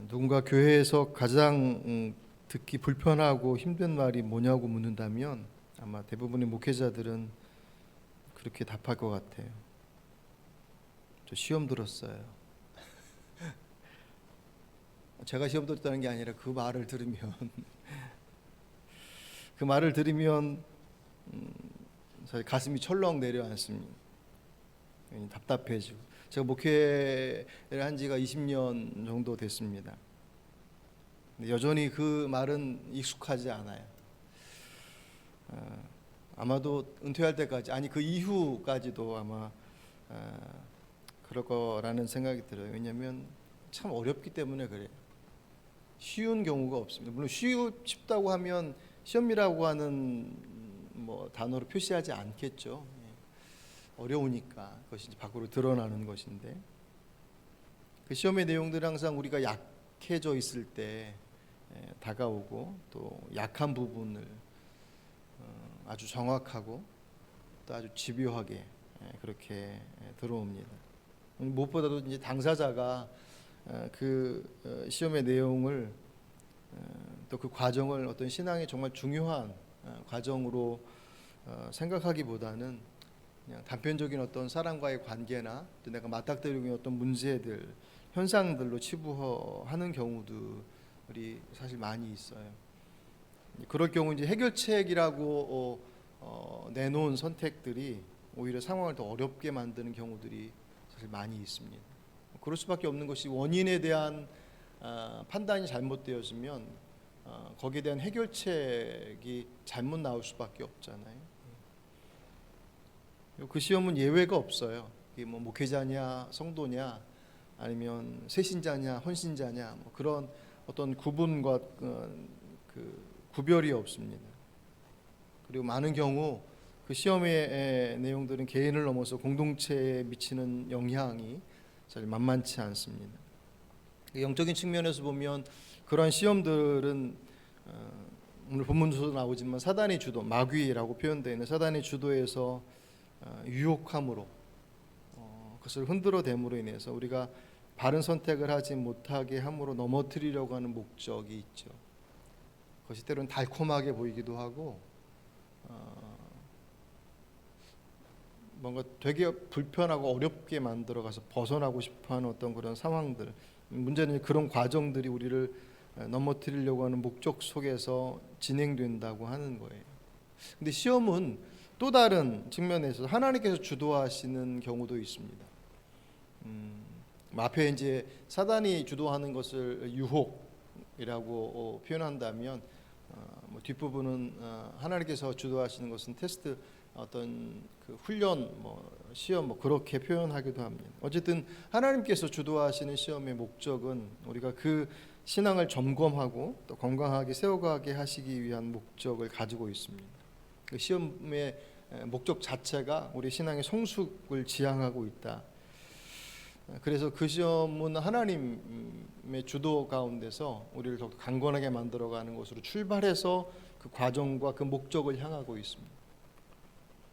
누군가 교회에서 가장 듣기 불편하고 힘든 말이 뭐냐고 묻는다면 아마 대부분의 목회자들은 그렇게 답할 것 같아요. 저 시험 들었어요. 제가 시험 들었다는 게 아니라 그 말을 들으면 그 말을 들으면 사실 가슴이 철렁 내려앉습니다. 답답해지고. 제가 목회를 한 지가 20년 정도 됐습니다. 근데 여전히 그 말은 익숙하지 않아요. 아마도 은퇴할 때까지, 아니 그 이후까지도 아마 그럴 거라는 생각이 들어요. 왜냐하면 참 어렵기 때문에 그래요. 쉬운 경우가 없습니다. 물론 쉽다고 하면 시험이라고 하는 단어로 표시하지 않겠죠. 어려우니까 그것이 밖으로 드러나는 것인데, 그 시험의 내용들은 항상 우리가 약해져 있을 때 다가오고, 또 약한 부분을 아주 정확하고 또 아주 집요하게 그렇게 들어옵니다. 무엇보다도 이제 당사자가 그 시험의 내용을 또 그 과정을 어떤 신앙의 정말 중요한 과정으로 생각하기보다는 그냥 단편적인 어떤 사람과의 관계나 또 내가 맞닥뜨리고 있는 어떤 문제들, 현상들로 치부하는 경우들이 사실 많이 있어요. 그럴 경우 이제 해결책이라고 내놓은 선택들이 오히려 상황을 더 어렵게 만드는 경우들이 사실 많이 있습니다. 그럴 수밖에 없는 것이, 원인에 대한 판단이 잘못되어지면 거기에 대한 해결책이 잘못 나올 수밖에 없잖아요. 그 시험은 예외가 없어요. 이게 목회자냐 성도냐 아니면 새신자냐 헌신자냐 그런 어떤 구분과 그 구별이 없습니다. 그리고 많은 경우 그 시험의 내용들은 개인을 넘어서 공동체에 미치는 영향이 사실 만만치 않습니다. 영적인 측면에서 보면 그러한 시험들은 오늘 본문에서도 나오지만 사단의 주도, 마귀라고 표현되어 있는 사단의 주도에서 유혹함으로 그것을 흔들어댐으로 인해서 우리가 바른 선택을 하지 못하게 함으로 넘어뜨리려고 하는 목적이 있죠. 그것이 때로는 달콤하게 보이기도 하고 뭔가 되게 불편하고 어렵게 만들어가서 벗어나고 싶어하는 어떤 그런 상황들, 문제는 그런 과정들이 우리를 넘어뜨리려고 하는 목적 속에서 진행된다고 하는 거예요. 근데 시험은 또 다른 측면에서 하나님께서 주도하시는 경우도 있습니다. 앞에 이제 사단이 주도하는 것을 유혹이라고 표현한다면, 뒷부분은 하나님께서 주도하시는 것은 테스트, 어떤 그 훈련, 시험 그렇게 표현하기도 합니다. 어쨌든 하나님께서 주도하시는 시험의 목적은 우리가 그 신앙을 점검하고 또 건강하게 세워가게 하시기 위한 목적을 가지고 있습니다. 그 시험의 목적 자체가 우리 신앙의 성숙을 지향하고 있다. 그래서 그 시험은 하나님의 주도 가운데서 우리를 더욱 강건하게 만들어가는 것으로 출발해서 그 과정과 그 목적을 향하고 있습니다.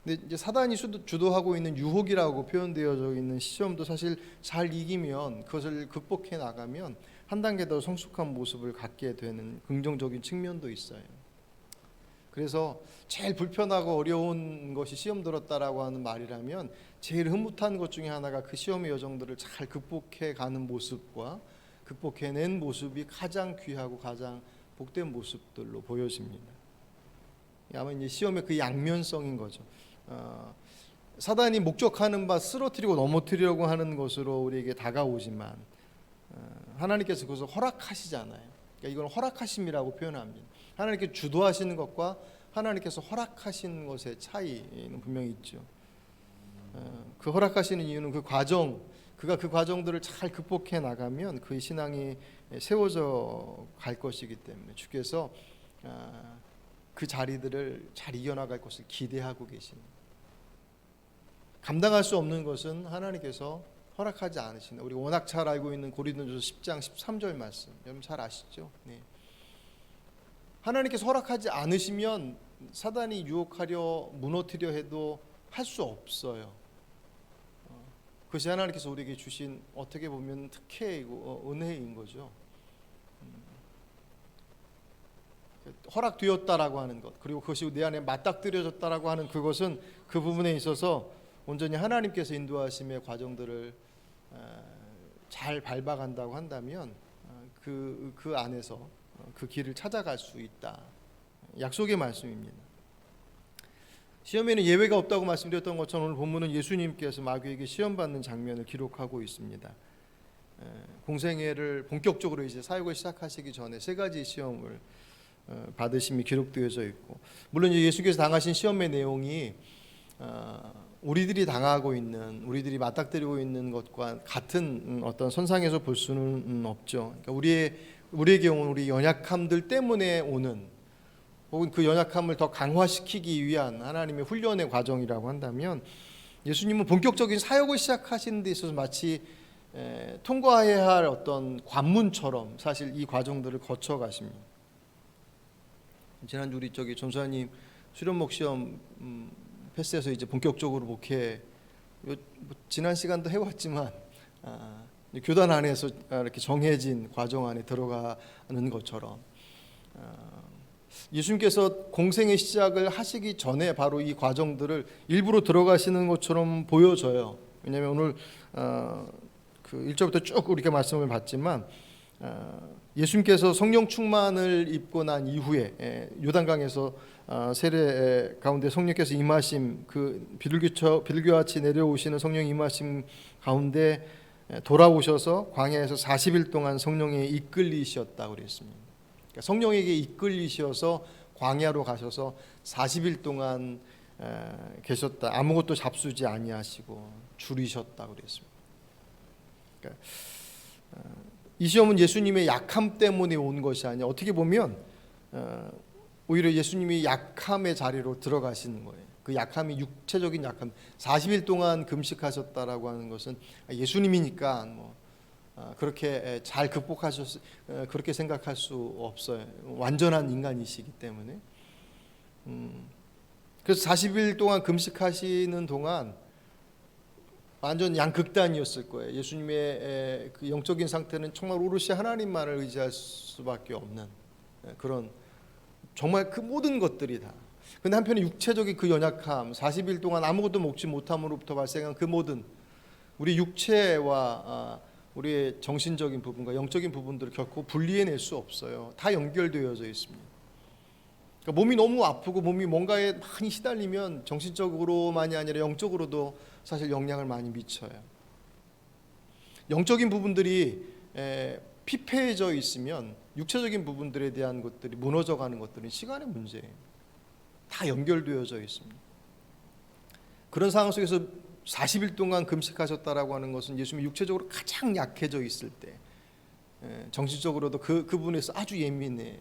근데 이제 사단이 주도하고 있는 유혹이라고 표현되어져 있는 시험도 사실 잘 이기면, 그것을 극복해 나가면 한 단계 더 성숙한 모습을 갖게 되는 긍정적인 측면도 있어요. 그래서 제일 불편하고 어려운 것이 시험 들었다라고 하는 말이라면, 제일 흐뭇한 것 중에 하나가 그 시험의 여정들을 잘 극복해 가는 모습과 극복해낸 모습이 가장 귀하고 가장 복된 모습들로 보여집니다. 아마 이제 시험의 그 양면성인 거죠. 사단이 목적하는 바 쓰러뜨리고 넘어뜨리려고 하는 것으로 우리에게 다가오지만 하나님께서 그것을 허락하시잖아요. 그러니까 이건 허락하심이라고 표현합니다. 하나님께서 주도하시는 것과 하나님께서 허락하시는 것의 차이는 분명히 있죠. 그 허락하시는 이유는 그 과정, 그가 그 과정들을 잘 극복해 나가면 그의 신앙이 세워져 갈 것이기 때문에 주께서 그 자리들을 잘 이겨나갈 것을 기대하고 계십니다. 감당할 수 없는 것은 하나님께서 허락하지 않으신다. 우리 워낙 잘 알고 있는 고린도전서 10장 13절 말씀, 여러분 잘 아시죠? 네. 하나님께서 허락하지 않으시면 사단이 유혹하려 무너뜨려 해도 할 수 없어요. 그것이 하나님께서 우리에게 주신 어떻게 보면 특혜이고 은혜인 거죠. 허락되었다라고 하는 것, 그리고 그것이 내 안에 맞닥뜨려졌다라고 하는 그것은 그 부분에 있어서 온전히 하나님께서 인도하심의 과정들을 잘 밟아간다고 한다면 그 안에서 그 길을 찾아갈 수 있다. 약속의 말씀입니다. 시험에는 예외가 없다고 말씀드렸던 것처럼 오늘 본문은 예수님께서 마귀에게 시험받는 장면을 기록하고 있습니다. 공생애를 본격적으로 이제 사역을 시작하시기 전에 세 가지 시험을 받으심이 기록되어져 있고, 물론 예수께서 당하신 시험의 내용이 우리들이 당하고 있는, 우리들이 맞닥뜨리고 있는 것과 같은 어떤 선상에서 볼 수는 없죠. 그러니까 우리의 경우는 우리 연약함들 때문에 오는, 혹은 그 연약함을 더 강화시키기 위한 하나님의 훈련의 과정이라고 한다면, 예수님은 본격적인 사역을 시작하시는 데 있어서 마치 통과해야 할 어떤 관문처럼 사실 이 과정들을 거쳐 가십니다. 지난주 우리 전사님 수련목 시험 패스해서 이제 본격적으로 목회, 지난 시간도 해왔지만 교단 안에서 이렇게 정해진 과정 안에 들어가는 것처럼 예수님께서 공생의 시작을 하시기 전에 바로 이 과정들을 일부러 들어가시는 것처럼 보여져요. 왜냐하면 오늘 그 1절부터 쭉 우리가 말씀을 봤지만 예수님께서 성령 충만을 입고 난 이후에 요단강에서 세례 가운데 성령께서 임하심, 그 비둘기같이 내려오시는 성령 임하심 가운데 돌아오셔서 광야에서 40일 동안 성령에 이끌리셨다고 그랬습니다. 그러니까 성령에게 이끌리셔서 광야로 가셔서 40일 동안 계셨다. 아무것도 잡수지 아니하시고 줄이셨다고 그랬습니다. 그러니까 이 시험은 예수님의 약함 때문에 온 것이 아니라 어떻게 보면 오히려 예수님이 약함의 자리로 들어가시는 거예요. 그 약함이 육체적인 약함. 40일 동안 금식하셨다라고 하는 것은 예수님이니까 그렇게 잘 그렇게 생각할 수 없어요. 완전한 인간이시기 때문에. 그래서 40일 동안 금식하시는 동안 완전 양극단이었을 거예요. 예수님의 그 영적인 상태는 정말 오롯이 하나님만을 의지할 수밖에 없는 그런, 정말 그 모든 것들이 다. 근데 한편에 육체적인 그 연약함, 40일 동안 아무것도 먹지 못함으로부터 발생한 그 모든 우리 육체와 우리의 정신적인 부분과 영적인 부분들을 결코 분리해낼 수 없어요. 다 연결되어져 있습니다. 그러니까 몸이 너무 아프고 몸이 뭔가에 많이 시달리면 정신적으로만이 아니라 영적으로도 사실 영향을 많이 미쳐요. 영적인 부분들이 피폐해져 있으면 육체적인 부분들에 대한 것들이 무너져가는 것들은 시간의 문제예요. 다 연결되어져 있습니다. 그런 상황 속에서 40일 동안 금식하셨다라고 하는 것은 예수님이 육체적으로 가장 약해져 있을 때, 정신적으로도 그 부분에서 아주 예민해.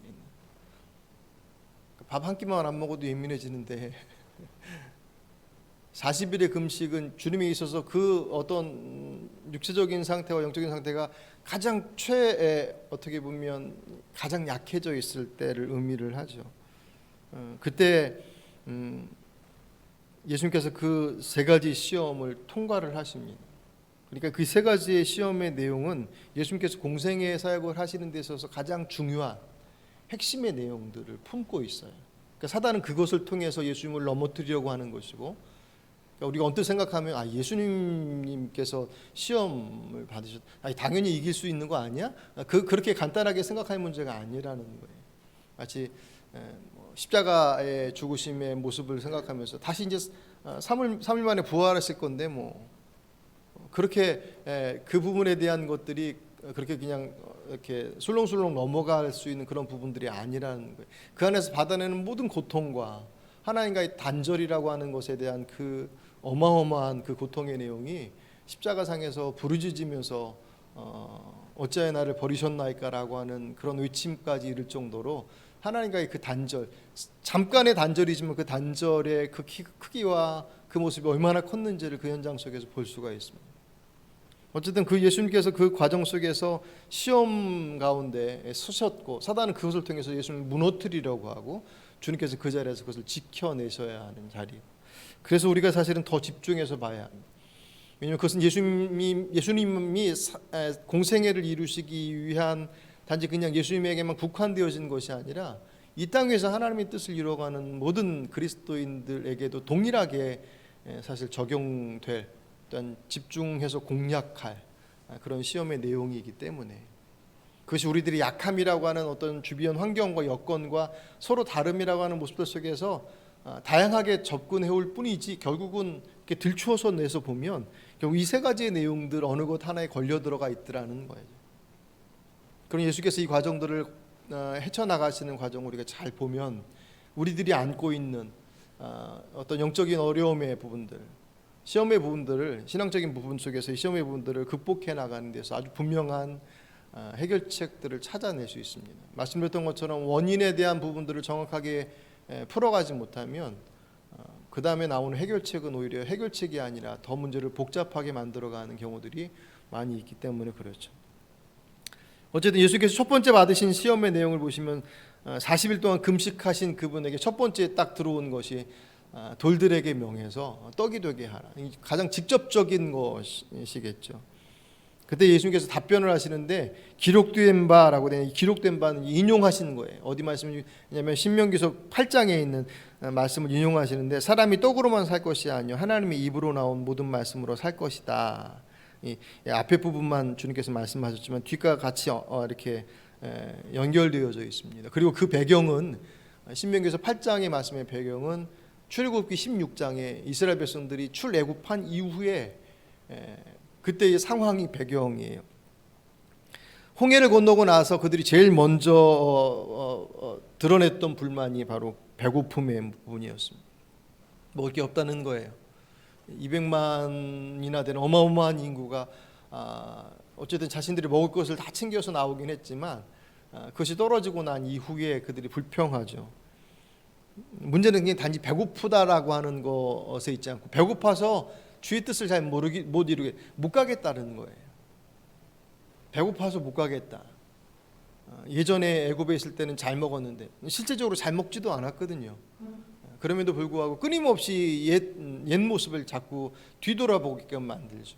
밥 한 끼만 안 먹어도 예민해지는데 40일의 금식은 주님에 있어서 그 어떤 육체적인 상태와 영적인 상태가 가장 어떻게 보면 가장 약해져 있을 때를 의미를 하죠. 그때 예수님께서 그 세 가지 시험을 통과를 하십니다. 그러니까 그 세 가지의 시험의 내용은 예수님께서 공생애 사역을 하시는 데 있어서 가장 중요한 핵심의 내용들을 품고 있어요. 그러니까 사단은 그것을 통해서 예수님을 넘어뜨리려고 하는 것이고, 그러니까 우리가 언뜻 생각하면 예수님께서 시험을 받으셨, 당연히 이길 수 있는 거 아니야? 그렇게 간단하게 생각할 문제가 아니라는 거예요. 마치 십자가의 죽으심의 모습을 생각하면서 다시 이제 3일 만에 부활하실 건데 그렇게 그 부분에 대한 것들이 그렇게 그냥 이렇게 술렁술렁 넘어갈 수 있는 그런 부분들이 아니라는 거예요. 그 안에서 받아내는 모든 고통과 하나님과의 단절이라고 하는 것에 대한 그 어마어마한 그 고통의 내용이 십자가상에서 부르짖으면서 어찌하여 나를 버리셨나이까라고 하는 그런 외침까지 이를 정도로 하나님과의 그 단절, 잠깐의 단절이지만 그 단절의 그 크기와 그 모습이 얼마나 컸는지를 그 현장 속에서 볼 수가 있습니다. 어쨌든 그 예수님께서 그 과정 속에서 시험 가운데 서셨고, 사단은 그것을 통해서 예수님을 무너뜨리려고 하고, 주님께서 그 자리에서 그것을 지켜내셔야 하는 자리. 그래서 우리가 사실은 더 집중해서 봐야 합니다. 왜냐하면 그것은 예수님이 공생애를 이루시기 위한 단지 그냥 예수님에게만 국한되어진 것이 아니라 이 땅에서 하나님의 뜻을 이루어가는 모든 그리스도인들에게도 동일하게 사실 적용될, 또한 집중해서 공략할 그런 시험의 내용이기 때문에, 그것이 우리들이 약함이라고 하는 어떤 주변 환경과 여건과 서로 다름이라고 하는 모습들 속에서 다양하게 접근해 올 뿐이지, 결국은 이렇게 들추어서 내서 보면 결국 이 세 가지의 내용들 어느 것 하나에 걸려 들어가 있더라는 거예요. 그럼 예수께서 이 과정들을 헤쳐나가시는 과정을 우리가 잘 보면 우리들이 안고 있는 어떤 영적인 어려움의 부분들, 시험의 부분들을, 신앙적인 부분 속에서 이 시험의 부분들을 극복해 나가는 데서 아주 분명한 해결책들을 찾아낼 수 있습니다. 말씀드렸던 것처럼 원인에 대한 부분들을 정확하게 풀어가지 못하면 그 다음에 나오는 해결책은 오히려 해결책이 아니라 더 문제를 복잡하게 만들어가는 경우들이 많이 있기 때문에 그렇죠. 어쨌든 예수께서 첫 번째 받으신 시험의 내용을 보시면 40일 동안 금식하신 그분에게 첫 번째 딱 들어온 것이 돌들에게 명해서 떡이 되게 하라. 가장 직접적인 것이겠죠. 그때 예수님께서 답변을 하시는데 기록된 바라고 되는, 기록된 바는 인용하시는 거예요. 어디 말씀이냐면 신명기서 8장에 있는 말씀을 인용하시는데, 사람이 떡으로만 살 것이 아니요 하나님의 입으로 나온 모든 말씀으로 살 것이다. 이 앞에 부분만 주님께서 말씀하셨지만 뒷과 같이 이렇게 연결되어져 있습니다. 그리고 그 배경은 신명기서 8장의 말씀의 배경은 출애굽기 16장에 이스라엘 백성들이 출애굽한 이후에 그때의 상황이 배경이에요. 홍해를 건너고 나서 그들이 제일 먼저 드러냈던 불만이 바로 배고픔의 부분이었습니다. 먹을 게 없다는 거예요. 200만이나 되는 어마어마한 인구가 어쨌든 자신들이 먹을 것을 다 챙겨서 나오긴 했지만 그것이 떨어지고 난 이후에 그들이 불평하죠. 문제는 그냥 단지 배고프다라고 하는 것에 있지 않고 배고파서 주의 뜻을 잘 못 이루게 못 가겠다는 거예요. 배고파서 못 가겠다. 예전에 애굽에 있을 때는 잘 먹었는데 실제적으로 잘 먹지도 않았거든요. 그럼에도 불구하고 끊임없이 옛 모습을 자꾸 뒤돌아보게끔 만들죠.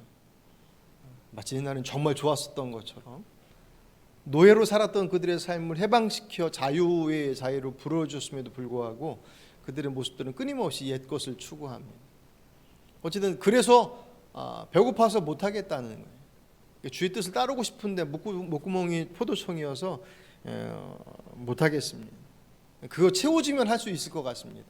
마치 옛날엔 정말 좋았었던 것처럼 노예로 살았던 그들의 삶을 해방시켜 자유의 자유로 불어줬음에도 불구하고 그들의 모습들은 끊임없이 옛 것을 추구합니다. 어쨌든 그래서 배고파서 못하겠다는 거예요. 주의 뜻을 따르고 싶은데 목구멍이 포도청이어서 못하겠습니다. 그거 채워지면 할 수 있을 것 같습니다.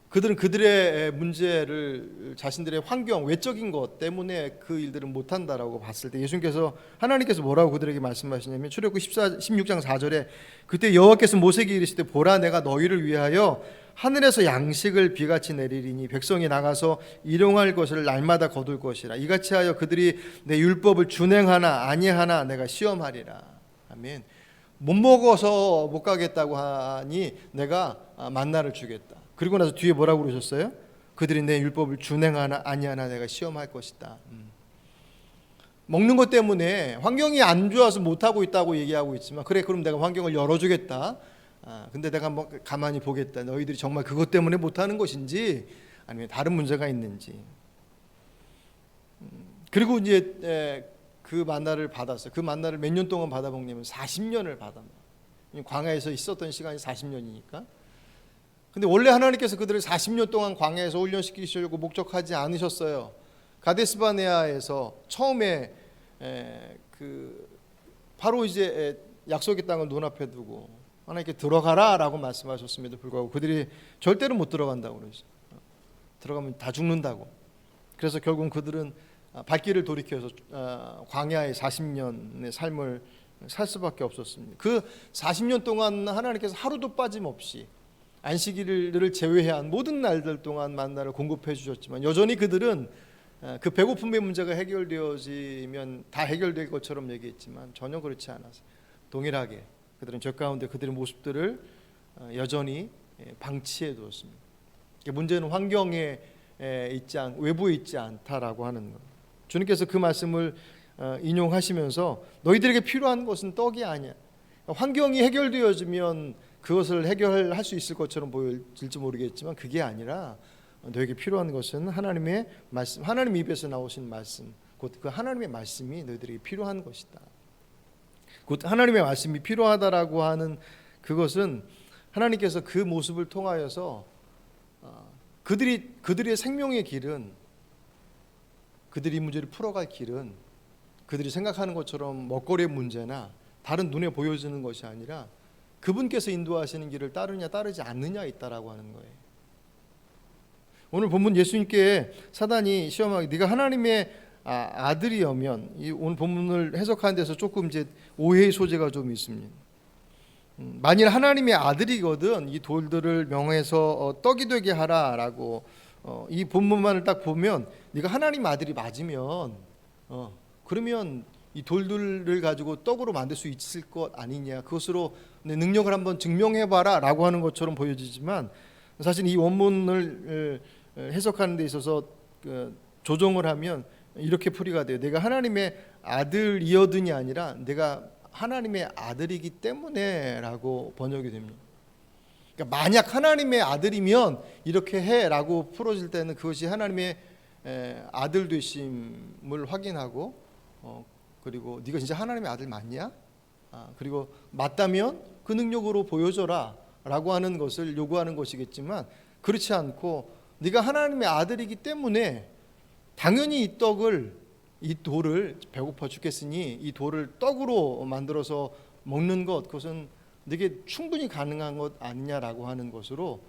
그들은 그들의 문제를 자신들의 환경, 외적인 것 때문에 그 일들은 못한다라고 봤을 때 예수님께서, 하나님께서 뭐라고 그들에게 말씀하시냐면 출애굽기 16장 4절에 그때 여호와께서 모세에게 이르시되 보라 내가 너희를 위하여 하늘에서 양식을 비같이 내리리니 백성이 나가서 일용할 것을 날마다 거둘 것이라. 이같이 하여 그들이 내 율법을 준행하나 아니하나 내가 시험하리라. 아멘. 못 먹어서 못 가겠다고 하니 내가 만나를 주겠다. 그리고 나서 뒤에 뭐라고 그러셨어요? 그들이 내 율법을 준행하나 아니하나 내가 시험할 것이다. 먹는 것 때문에 환경이 안 좋아서 못하고 있다고 얘기하고 있지만, 그래 그럼 내가 환경을 열어주겠다. 근데 내가 뭐 가만히 보겠다. 너희들이 정말 그것 때문에 못하는 것인지 아니면 다른 문제가 있는지. 그리고 이제 그 만나를 받았어요. 그 만나를 몇 년 동안 받아먹냐면 40년을 받았나. 광야에서 있었던 시간이 40년이니까. 근데 원래 하나님께서 그들을 40년 동안 광야에서 훈련시키시려고 목적하지 않으셨어요. 가데스바네아에서 처음에 바로 이제 약속의 땅을 눈앞에 두고 하나님께 들어가라라고 말씀하셨음에도 불구하고 그들이 절대로 못 들어간다고 그러죠. 들어가면 다 죽는다고. 그래서 결국 그들은 발길을 돌이켜서 광야의 40년의 삶을 살 수밖에 없었습니다. 그 40년 동안 하나님께서 하루도 빠짐없이 안식일을 제외한 모든 날들 동안 만나를 공급해 주셨지만 여전히 그들은 그 배고픔의 문제가 해결되어지면 다 해결될 것처럼 얘기했지만 전혀 그렇지 않았어요. 동일하게 그들은 저 가운데 그들의 모습들을 여전히 방치해 두었습니다. 문제는 환경에 외부에 있지 않다라고 하는 것. 주님께서 그 말씀을 인용하시면서 너희들에게 필요한 것은 떡이 아니야. 환경이 해결되어지면 그것을 해결할 수 있을 것처럼 보일지 모르겠지만 그게 아니라 너에게 필요한 것은 하나님의 말씀, 하나님 입에서 나오신 말씀, 곧 그 하나님의 말씀이 너희들에게 필요한 것이다. 곧 하나님의 말씀이 필요하다라고 하는 그것은 하나님께서 그 모습을 통하여서 그들의 생명의 길은, 그들이 문제를 풀어갈 길은 그들이 생각하는 것처럼 먹거리의 문제나 다른 눈에 보여지는 것이 아니라 그분께서 인도하시는 길을 따르냐 따르지 않느냐에 있다라고 하는 거예요. 오늘 본문 예수님께 사단이 시험하게, 네가 하나님의 아들이면, 이 오늘 본문을 해석하는 데서 조금 이제 오해의 소재가 좀 있습니다. 만일 하나님의 아들이거든 이 돌들을 명해서 떡이 되게 하라라고, 이 본문만을 딱 보면 네가 하나님 아들이 맞으면 그러면 이 돌들을 가지고 떡으로 만들 수 있을 것 아니냐, 그것으로 내 능력을 한번 증명해봐라 라고 하는 것처럼 보여지지만, 사실 이 원문을 해석하는 데 있어서 조정을 하면 이렇게 풀이가 돼요. 내가 하나님의 아들이어든이 아니라 내가 하나님의 아들이기 때문에 라고 번역이 됩니다. 그러니까 만약 하나님의 아들이면 이렇게 해 라고 풀어질 때는 그것이 하나님의 아들 되심을 확인하고, 그리고 네가 진짜 하나님의 아들 맞냐? 그리고 맞다면 그 능력으로 보여줘라 라고 하는 것을 요구하는 것이겠지만, 그렇지 않고 네가 하나님의 아들이기 때문에 당연히 이 돌을 배고파 죽겠으니 이 돌을 떡으로 만들어서 먹는 것, 그것은 네게 충분히 가능한 것 아니냐라고 하는 것으로,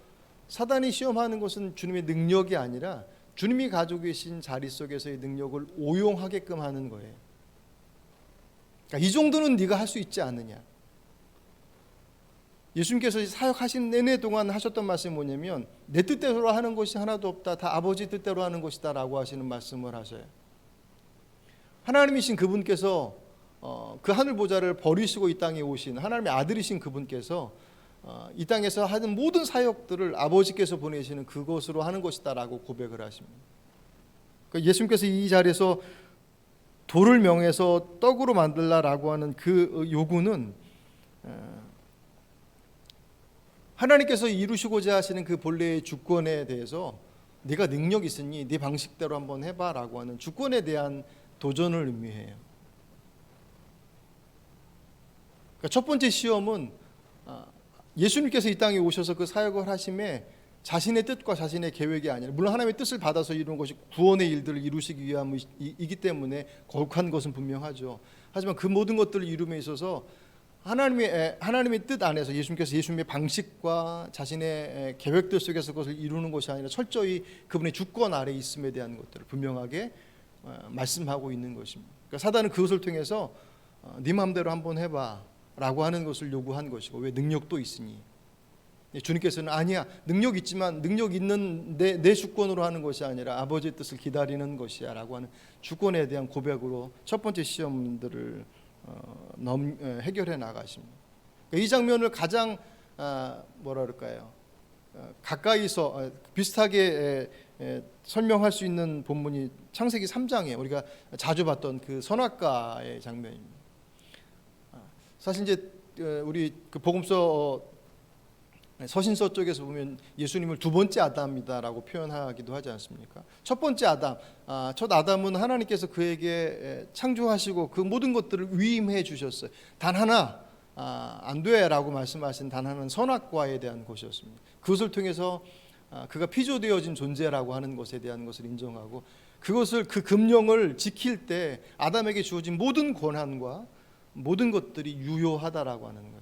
사단이 시험하는 것은 주님의 능력이 아니라 주님이 가지고 계신 자리 속에서의 능력을 오용하게끔 하는 거예요. 그러니까 이 정도는 네가 할 수 있지 않느냐. 예수님께서 사역하신 내내 동안 하셨던 말씀이 뭐냐면, 내 뜻대로 하는 것이 하나도 없다, 다 아버지 뜻대로 하는 것이다 라고 하시는 말씀을 하셔요. 하나님이신 그분께서 그 하늘 보좌를 버리시고 이 땅에 오신 하나님의 아들이신 그분께서 이 땅에서 하는 모든 사역들을 아버지께서 보내시는 그것으로 하는 것이다 라고 고백을 하십니다. 그러니까 예수님께서 이 자리에서 돌을 명해서 떡으로 만들라라고 하는 그 요구는 하나님께서 이루시고자 하시는 그 본래의 주권에 대해서 네가 능력 있으니 네 방식대로 한번 해봐라고 하는 주권에 대한 도전을 의미해요. 그러니까 첫 번째 시험은 예수님께서 이 땅에 오셔서 그 사역을 하심에 자신의 뜻과 자신의 계획이 아니라, 물론 하나님의 뜻을 받아서 이루는 것이 구원의 일들을 이루시기 위함이기 때문에 거룩한 것은 분명하죠. 하지만 그 모든 것들을 이룸에 있어서 하나님의 뜻 안에서 예수님께서 예수님의 방식과 자신의 계획들 속에서 그것을 이루는 것이 아니라 철저히 그분의 주권 아래에 있음에 대한 것들을 분명하게 말씀하고 있는 것입니다. 그러니까 사단은 그것을 통해서 네 마음대로 한번 해봐 라고 하는 것을 요구한 것이고, 왜? 능력도 있으니. 주님께서는 아니야, 능력 있지만 능력 있는 내 주권으로 하는 것이 아니라 아버지의 뜻을 기다리는 것이야 라고 하는 주권에 대한 고백으로 첫 번째 시험들을 해결해 나가십니다. 이 장면을 가장 가까이서 비슷하게 설명할 수 있는 본문이 창세기 3장에 우리가 자주 봤던 그 선악과의 장면입니다. 사실 이제 우리 그 복음서 서신서 쪽에서 보면 예수님을 두 번째 아담이다라고 표현하기도 하지 않습니까? 첫 번째 아담, 첫 아담은 하나님께서 그에게 창조하시고 그 모든 것들을 위임해 주셨어요. 단 하나 안 돼라고 말씀하신 단 하나는 선악과에 대한 것이었습니다. 그것을 통해서 그가 피조되어진 존재라고 하는 것에 대한 것을 인정하고, 그것을, 그 금령을 지킬 때 아담에게 주어진 모든 권한과 모든 것들이 유효하다라고 하는 거예요.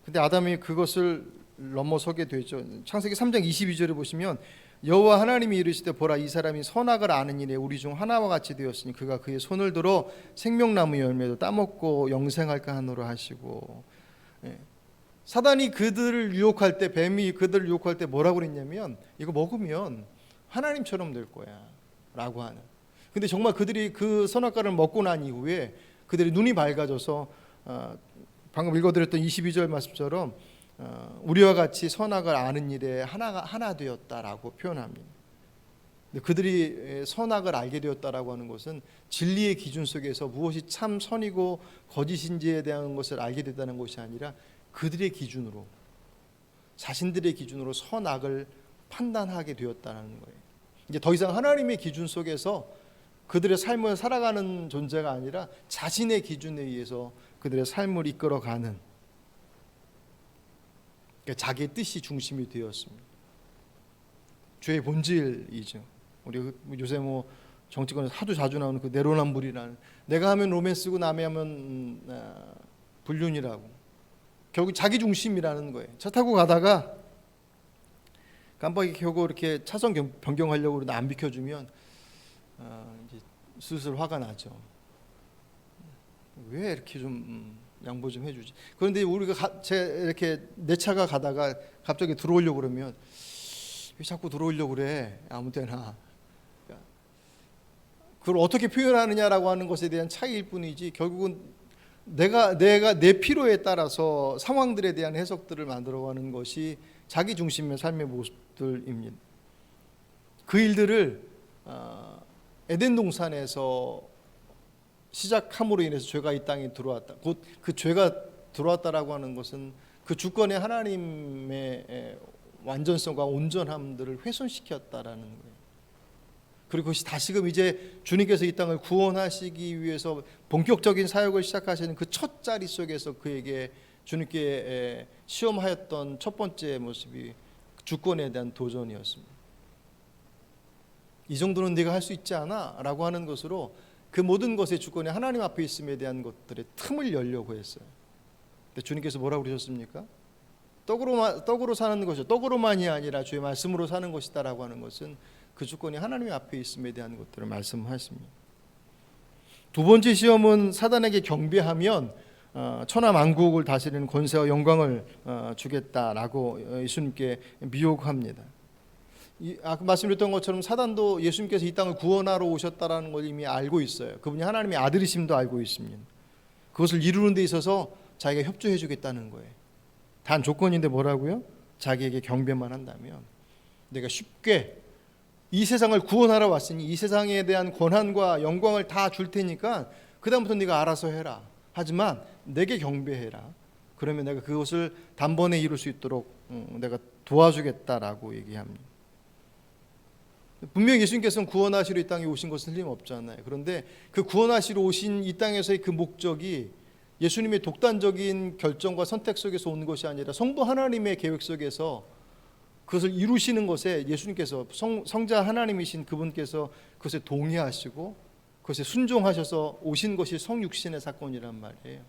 근데 아담이 그것을 넘어서게 되죠. 창세기 3장 22절에 보시면, 여호와 하나님이 이르시되 보라, 이 사람이 선악을 아는 일에 우리 중 하나와 같이 되었으니 그가 그의 손을 들어 생명나무 열매도 따먹고 영생할까 하노라 하시고, 사단이 그들을 유혹할 때, 뱀이 그들을 유혹할 때 뭐라고 그랬냐면, 이거 먹으면 하나님처럼 될 거야 라고 하는. 근데 정말 그들이 그 선악과를 먹고 난 이후에 그들의 눈이 밝아져서 방금 읽어드렸던 22절 말씀처럼 우리와 같이 선악을 아는 일에 하나 되었다라고 표현합니다. 근데 그들이 선악을 알게 되었다라고 하는 것은 진리의 기준 속에서 무엇이 참 선이고 거짓인지에 대한 것을 알게 됐다는 것이 아니라 그들의 기준으로, 자신들의 기준으로 선악을 판단하게 되었다는 거예요. 이제 더 이상 하나님의 기준 속에서 그들의 삶을 살아가는 존재가 아니라 자신의 기준에 의해서 그들의 삶을 이끌어가는, 그러니까 자기의 뜻이 중심이 되었습니다. 죄의 본질이죠. 우리 요새 뭐 정치권에서 하도 자주 나오는 그 내로남불이라는, 내가 하면 로맨스고 남이 하면 불륜이라고, 결국 자기 중심이라는 거예요. 차 타고 가다가 깜빡이 켜고 이렇게 차선 변경하려고 그러는데 안 비켜주면 이제 슬슬 화가 나죠. 왜 이렇게 좀 양보 좀 해주지. 그런데 우리가 이렇게 내 차가 가다가 갑자기 들어오려고 그러면 왜 자꾸 들어오려고 그래, 아무 때나. 그걸 어떻게 표현하느냐라고 하는 것에 대한 차이일 뿐이지, 결국은 내가 내 필요에 따라서 상황들에 대한 해석들을 만들어가는 것이 자기 중심의 삶의 모습들입니다. 그 일들을 에덴 동산에서 시작함으로 인해서 죄가 이 땅에 들어왔다. 곧 그 죄가 들어왔다라고 하는 것은 그 주권의 하나님의 완전성과 온전함들을 훼손시켰다라는 거예요. 그리고 그것이 다시금 이제 주님께서 이 땅을 구원하시기 위해서 본격적인 사역을 시작하시는 그 첫 자리 속에서 그에게 주님께 시험하였던 첫 번째 모습이 주권에 대한 도전이었습니다. 이 정도는 네가 할 수 있지 않아? 라고 하는 것으로 그 모든 것의 주권이 하나님 앞에 있음에 대한 것들의 틈을 열려고 했어요. 근데 주님께서 뭐라고 그러셨습니까? 떡으로 사는 것이, 떡으로만이 아니라 주의 말씀으로 사는 것이다 라고 하는 것은 그 주권이 하나님 앞에 있음에 대한 것들을 말씀하십니다. 두 번째 시험은 사단에게 경배하면 천하 만국을 다스리는 권세와 영광을 주겠다라고 예수님께 미혹합니다. 아까 말씀드렸던 것처럼 사단도 예수님께서 이 땅을 구원하러 오셨다라는 걸 이미 알고 있어요. 그분이 하나님의 아들이심도 알고 있습니다. 그것을 이루는 데 있어서 자기가 협조해 주겠다는 거예요. 단 조건인데 뭐라고요? 자기에게 경배만 한다면, 내가 쉽게 이 세상을 구원하러 왔으니 이 세상에 대한 권한과 영광을 다 줄 테니까 그다음부터 네가 알아서 해라. 하지만 내게 경배해라. 그러면 내가 그것을 단번에 이룰 수 있도록 내가 도와주겠다라고 얘기합니다. 분명히 예수님께서는 구원하시러 이 땅에 오신 것은 틀림없잖아요. 그런데 그 구원하시러 오신 이 땅에서의 그 목적이 예수님의 독단적인 결정과 선택 속에서 온 것이 아니라 성부 하나님의 계획 속에서 그것을 이루시는 것에 예수님께서 성자 하나님이신 그분께서 그것에 동의하시고 그것에 순종하셔서 오신 것이 성육신의 사건이란 말이에요.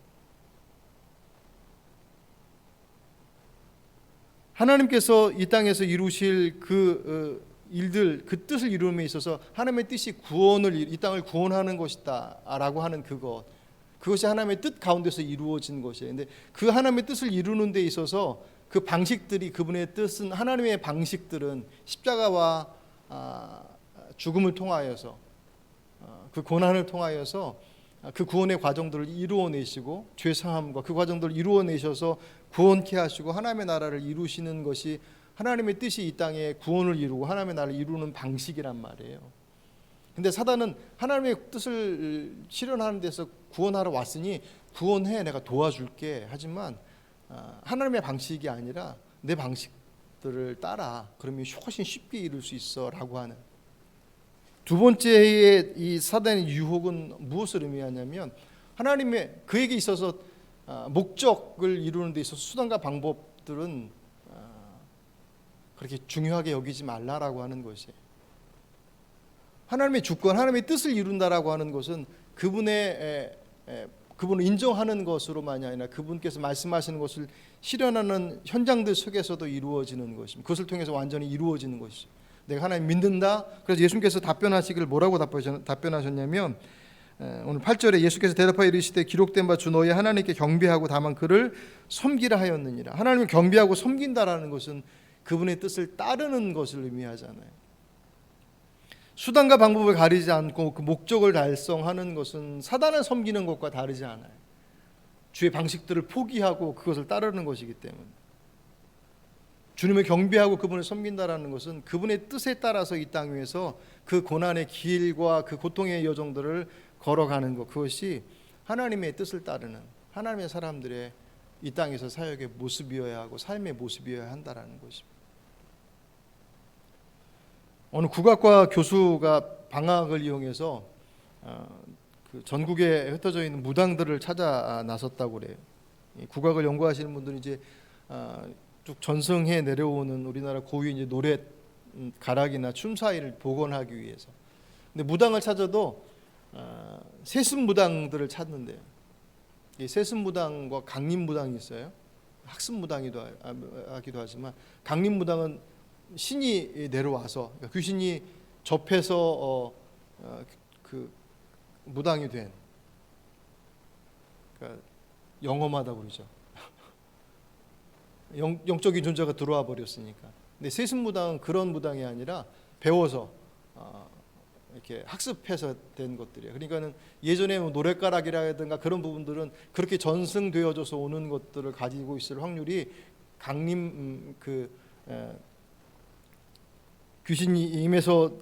하나님께서 이 땅에서 이루실 그 일들, 그 뜻을 이루음에 있어서 하나님의 뜻이 이 땅을 구원하는 것이다 라고 하는 그것이 하나님의 뜻 가운데서 이루어진 것이에요. 근데 그 하나님의 뜻을 이루는 데 있어서 그 방식들이, 그분의 뜻은, 하나님의 방식들은 십자가와 죽음을 통하여서, 그 고난을 통하여서 그 구원의 과정들을 이루어내시고 죄사함과 그 과정들을 이루어내셔서 구원케 하시고 하나님의 나라를 이루시는 것이 하나님의 뜻이 이 땅에 구원을 이루고 하나님의 나라를 이루는 방식이란 말이에요. 근데 사단은 하나님의 뜻을 실현하는 데서 구원하러 왔으니 구원해, 내가 도와줄게. 하지만 하나님의 방식이 아니라 내 방식들을 따라, 그러면 훨씬 쉽게 이룰 수 있어 라고 하는 두 번째의 이 사단의 유혹은 무엇을 의미하냐면, 하나님의 그에게 있어서 목적을 이루는 데 있어서 수단과 방법들은 그렇게 중요하게 여기지 말라라고 하는 것이에요. 하나님의 주권, 하나님의 뜻을 이룬다라고 하는 것은 그분을 인정하는 것으로만이 아니라 그분께서 말씀하시는 것을 실현하는 현장들 속에서도 이루어지는 것입니다. 그것을 통해서 완전히 이루어지는 것이죠. 내가 하나님 믿는다. 그래서 예수님께서 답변하시길 뭐라고 답변하셨냐면, 오늘 8절에 예수께서 대답하여 이르시되 기록된 바 주 너희 하나님께 경배하고 다만 그를 섬기라 하였느니라. 하나님을 경배하고 섬긴다라는 것은 그분의 뜻을 따르는 것을 의미하잖아요. 수단과 방법을 가리지 않고 그 목적을 달성하는 것은 사단을 섬기는 것과 다르지 않아요. 주의 방식들을 포기하고 그것을 따르는 것이기 때문에, 주님을 경배하고 그분을 섬긴다라는 것은 그분의 뜻에 따라서 이 땅 위에서 그 고난의 길과 그 고통의 여정들을 걸어가는 것, 그것이 하나님의 뜻을 따르는 하나님의 사람들의 이 땅에서 사역의 모습이어야 하고 삶의 모습이어야 한다라는 것입니다. 어느 국악과 교수가 방학을 이용해서 그 전국에 흩어져 있는 무당들을 찾아 나섰다고 그래요. 이 국악을 연구하시는 분들은 이제 쭉 전승해 내려오는 우리나라 고유 이제 노래 가락이나 춤사위를 복원하기 위해서. 근데 무당을 찾아도 세습 무당들을 찾는데요. 이 세습 무당과 강림 무당이 있어요. 학습 무당이기도 하지만 강림 무당은 신이 내려와서 그러니까 귀신이 접해서 그 무당이 된, 그러니까 영험하다 그러죠. 영적인 존재가 들어와 버렸으니까. 근데 세습 무당은 그런 무당이 아니라 배워서 이렇게 학습해서 된 것들이에요. 그러니까는 예전에 뭐 노랫가락이라든가 그런 부분들은 그렇게 전승되어져서 오는 것들을 가지고 있을 확률이 강림 귀신이 임해서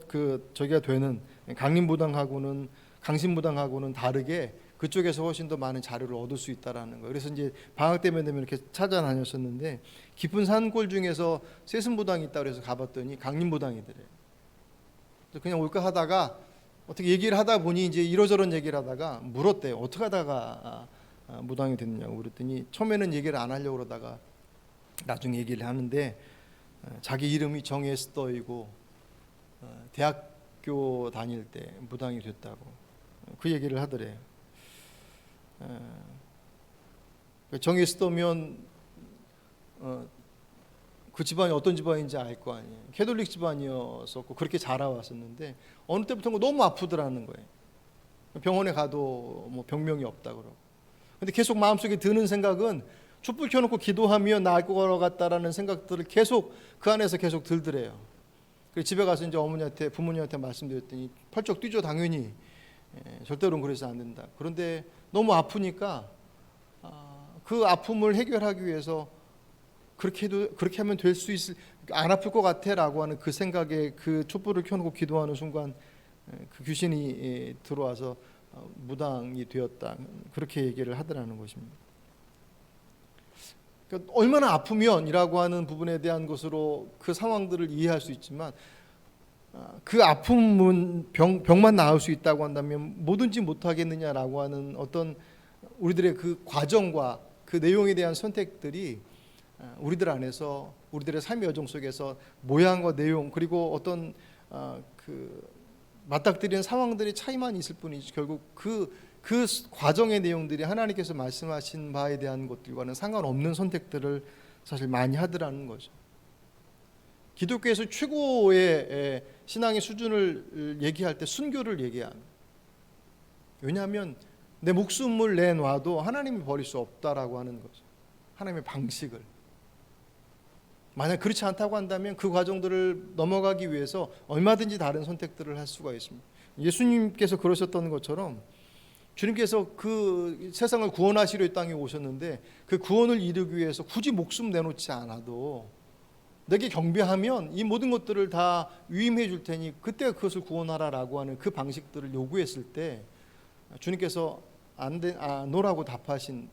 저기가 되는 강림무당하고는 강신무당하고는 다르게 그쪽에서 훨씬 더 많은 자료를 얻을 수 있다라는 거예요. 그래서 이제 방학 때면 되면 이렇게 찾아다녔었는데 깊은 산골 중에서 세습무당이 있다고 해서 가봤더니 강림무당이더래요. 그냥 올까 하다가 어떻게 얘기를 하다 보니 이제 이러저런 얘기를 하다가 물었대요. 어떻게 하다가 무당이 됐냐고 그랬더니 처음에는 얘기를 안 하려고 그러다가 나중에 얘기를 하는데 자기 이름이 정에스더이고 대학교 다닐 때 무당이 됐다고 그 얘기를 하더래요. 정에스더면 그 집안이 어떤 집안인지 알 거 아니에요. 캐톨릭 집안이었었고 그렇게 자라왔었는데 어느 때부터 너무 아프더라는 거예요. 병원에 가도 뭐 병명이 없다 그러고. 근데 계속 마음속에 드는 생각은 촛불 켜놓고 기도하면 나을 것 같다라는 생각들을 계속 그 안에서 계속 들더래요. 그래서 집에 가서 이제 어머니한테 부모님한테 말씀드렸더니 펄쩍 뛰죠. 당연히 절대로는 그래서 안 된다. 그런데 너무 아프니까 그 아픔을 해결하기 위해서 그렇게 하면 될 수 있을, 안 아플 것 같아라고 하는 그 생각에 그 촛불을 켜놓고 기도하는 순간 그 귀신이 들어와서 무당이 되었다. 그렇게 얘기를 하더라는 것입니다. 그러니까 얼마나 아프면이라고 하는 부분에 대한 것으로 그 상황들을 이해할 수 있지만 그 아픔은 병만 나을 수 있다고 한다면 뭐든지 못하겠느냐라고 하는 어떤 우리들의 그 과정과 그 내용에 대한 선택들이 우리들 안에서 우리들의 삶의 여정 속에서 모양과 내용 그리고 어떤 그 맞닥뜨리는 상황들의 차이만 있을 뿐이지 결국 그 과정의 내용들이 하나님께서 말씀하신 바에 대한 것들과는 상관없는 선택들을 사실 많이 하더라는 거죠. 기독교에서 최고의 신앙의 수준을 얘기할 때 순교를 얘기합니다. 왜냐하면 내 목숨을 내놔도 하나님이 버릴 수 없다라고 하는 거죠. 하나님의 방식을. 만약 그렇지 않다고 한다면 그 과정들을 넘어가기 위해서 얼마든지 다른 선택들을 할 수가 있습니다. 예수님께서 그러셨던 것처럼 주님께서 그 세상을 구원하시려 이 땅에 오셨는데 그 구원을 이루기 위해서 굳이 목숨 내놓지 않아도 내게 경배하면 이 모든 것들을 다 위임해 줄 테니 그때 그것을 구원하라라고 하는 그 방식들을 요구했을 때 주님께서 노라고 답하신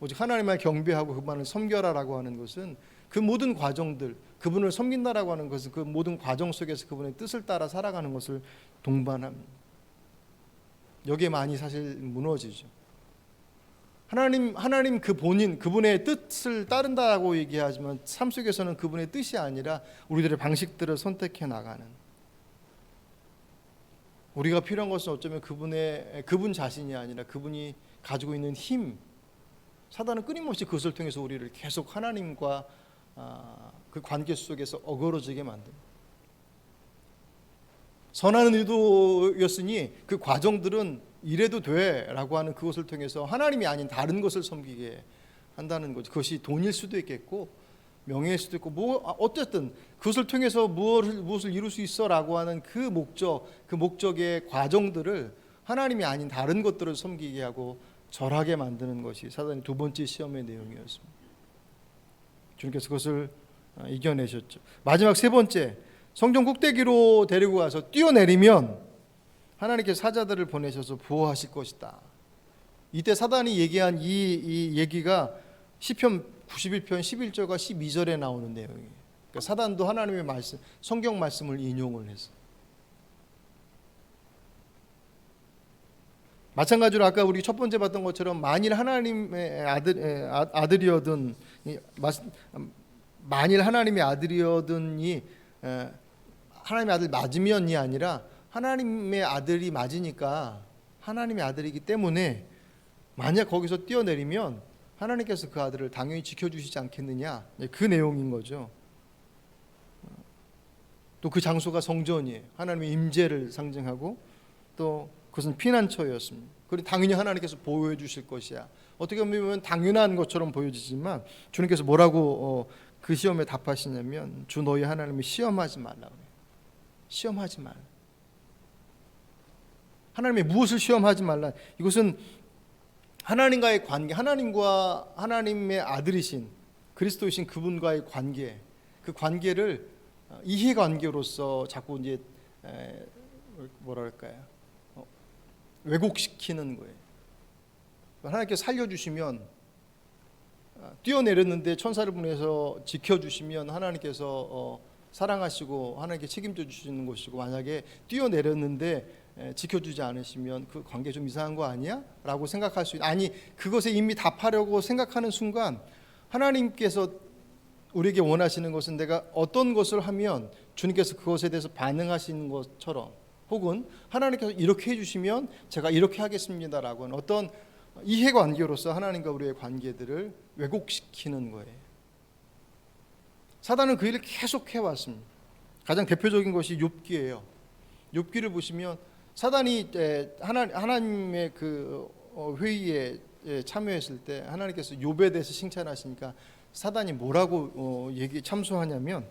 오직 하나님만 경배하고 그분을 섬겨라라고 하는 것은 그 모든 과정들 그분을 섬긴다라고 하는 것은 그 모든 과정 속에서 그분의 뜻을 따라 살아가는 것을 동반합니다. 여기에 많이 사실 무너지죠. 하나님 그 본인 그분의 뜻을 따른다고 얘기하지만 삶 속에서는 그분의 뜻이 아니라 우리들의 방식들을 선택해 나가는 우리가 필요한 것은 어쩌면 그분 자신이 아니라 그분이 가지고 있는 힘 사단은 끊임없이 그것을 통해서 우리를 계속 하나님과 그 관계 속에서 어그러지게 만듭니다. 선한 의도였으니 그 과정들은 이래도 돼라고 하는 그것을 통해서 하나님이 아닌 다른 것을 섬기게 한다는 거죠. 그것이 돈일 수도 있겠고 명예일 수도 있고 어쨌든 그것을 통해서 무엇을 이룰 수 있어라고 하는 그 목적의 과정들을 하나님이 아닌 다른 것들을 섬기게 하고 절하게 만드는 것이 사단의 두 번째 시험의 내용이었습니다. 주님께서 그것을 이겨내셨죠. 마지막 세 번째, 성전 꼭대기로 데리고 가서 뛰어내리면 하나님께서 사자들을 보내셔서 보호하실 것이다. 이때 사단이 얘기한 이 얘기가 시편 91편 11절과 12절에 나오는 내용이에요. 그러니까 사단도 하나님의 말씀, 성경 말씀을 인용을 해서 마찬가지로 아까 우리 첫 번째 봤던 것처럼 만일 하나님의 아들이어든 만일 하나님의 아들이어든이 하나님의 아들 맞으면이 아니라 하나님의 아들이 맞으니까 하나님의 아들이기 때문에 만약 거기서 뛰어내리면 하나님께서 그 아들을 당연히 지켜주시지 않겠느냐, 그 내용인 거죠. 또 그 장소가 성전이에요. 하나님의 임재를 상징하고 또 그것은 피난처였습니다. 그리고 당연히 하나님께서 보호해 주실 것이야. 어떻게 보면 당연한 것처럼 보여지지만 주님께서 뭐라고 그 시험에 답하시냐면 주 너희 하나님이 시험하지 말라 그래요. 시험하지 말라. 하나님의 무엇을 시험하지 말라. 이것은 하나님과의 관계, 하나님과 하나님의 아들이신 그리스도이신 그분과의 관계, 그 관계를 이해관계로서 자꾸 이제 뭐랄까요, 왜곡시키는 거예요. 하나님께서 살려주시면, 뛰어내렸는데 천사를 보내서 지켜주시면 하나님께서 사랑하시고 하나님께 책임져 주시는 것이고, 만약에 뛰어내렸는데 지켜주지 않으시면 그 관계 좀 이상한 거 아니야? 라고 생각할 수 있는, 아니 그것에 이미 답하려고 생각하는 순간 하나님께서 우리에게 원하시는 것은 내가 어떤 것을 하면 주님께서 그것에 대해서 반응하시는 것처럼, 혹은 하나님께서 이렇게 해주시면 제가 이렇게 하겠습니다라고 하는 어떤 이해관계로서 하나님과 우리의 관계들을 왜곡시키는 거예요. 사단은 그 일을 계속 해왔습니다. 가장 대표적인 것이 욥기예요. 욥기를 보시면 사단이 하나님의 그 회의에 참여했을 때 하나님께서 욥에 대해서 칭찬하시니까 사단이 뭐라고 참소하냐면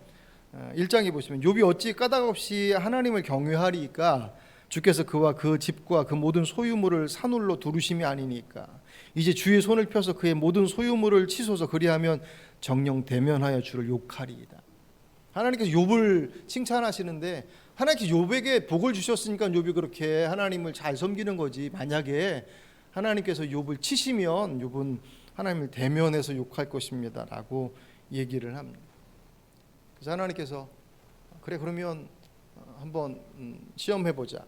1장에 보시면 욥이 어찌 까닭없이 하나님을 경외하리까? 주께서 그와 그 집과 그 모든 소유물을 산울로 두르심이 아니니까. 이제 주의 손을 펴서 그의 모든 소유물을 치소서. 그리하면 정령 대면하여 주를 욕하리이다. 하나님께서 욥을 칭찬하시는데 하나님께서 욥에게 복을 주셨으니까 욥이 그렇게 하나님을 잘 섬기는 거지, 만약에 하나님께서 욥을 치시면 욥은 하나님을 대면해서 욕할 것입니다 라고 얘기를 합니다. 그래서 하나님께서 그래 그러면 한번 시험해보자.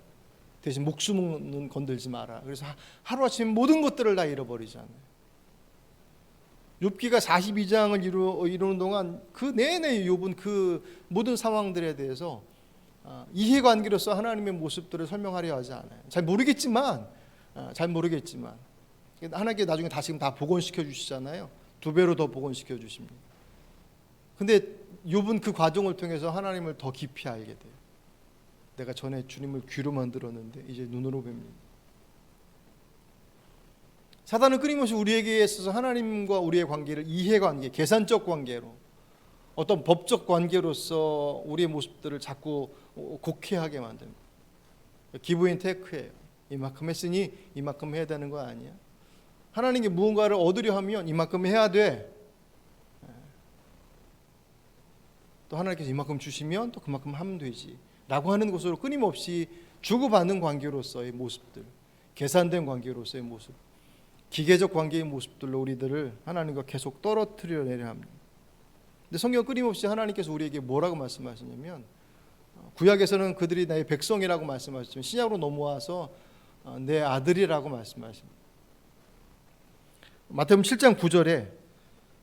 대신 목숨은 건들지 마라. 그래서 하루아침에 모든 것들을 다 잃어버리잖아요. 욥기가 42장을 이루는 동안 그 내내 욥은 그 모든 상황들에 대해서 이해관계로서 하나님의 모습들을 설명하려 하지 않아요. 잘 모르겠지만 하나님께 나중에 다시금 다 복원시켜 주시잖아요. 2배로 더 복원시켜 주십니다. 근데 욥은 그 과정을 통해서 하나님을 더 깊이 알게 돼요. 내가 전에 주님을 귀로 만들었는데 이제 눈으로 뵙니다. 사단은 끊임없이 우리에게 있어서 하나님과 우리의 관계를 이해관계, 계산적 관계로, 어떤 법적 관계로서 우리의 모습들을 자꾸 곡해하게 만듭니다. 기브 앤 테이크예요. 이만큼 했으니 이만큼 해야 되는 거 아니야? 하나님께 무언가를 얻으려 하면 이만큼 해야 돼. 또 하나님께서 이만큼 주시면 또 그만큼 하면 되지 라고 하는 것으로 끊임없이 주고받는 관계로서의 모습들, 계산된 관계로서의 모습, 기계적 관계의 모습들로 우리들을 하나님과 계속 떨어뜨려 내려 합니다. 근데 성경은 끊임없이 하나님께서 우리에게 뭐라고 말씀하시냐면, 구약에서는 그들이 나의 백성이라고 말씀하셨지만 신약으로 넘어와서 내 아들이라고 말씀하십니다. 마태복음 7장 9절에